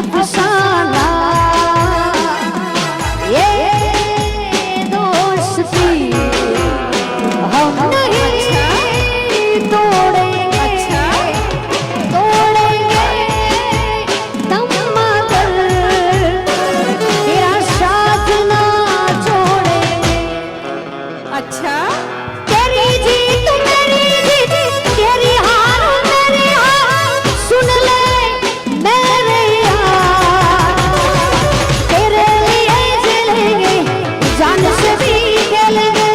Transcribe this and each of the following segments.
अफसाना ये दोस्ती हम नहीं तोड़ेंगे तोड़ेंगे दम मगर तेरा साथ ना छोड़ेंगे। अच्छा तेरी जीत मेरी जीत तेरी हार मेरी हार सुन ले मेरे यार तेरे लिए चलेंगे जान से भी खेलेंगे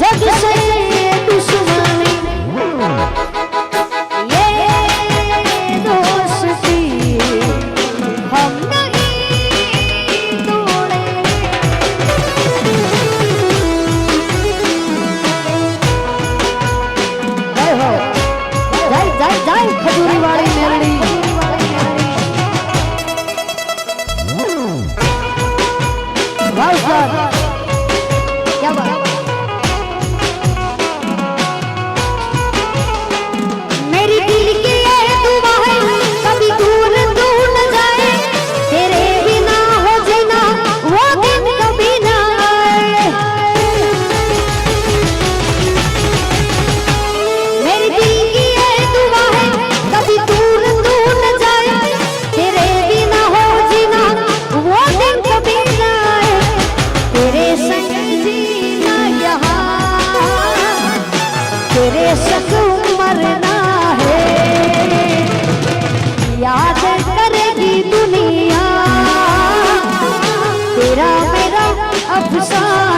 जग से दुश्मनी ये दोस्ती हम नहीं तोड़ेंगे। जय हो जय जय जय खजूरी वाली मेलड़ी वाह सर क्या बात। मेरी दिल की ये दुआ है कभी दूर दूर न जाए तेरे बिना हो जीना वो दिन कभी ना आए। मेरी दिल की ये दुआ है कभी दूर दूर न जाए तेरे बिना हो जीना वो दिन कभी ना आए। तेरे संग जीना यहाँ तेरे संग मरना है याद करेगी दुनिया तेरा मेरा अफसाना।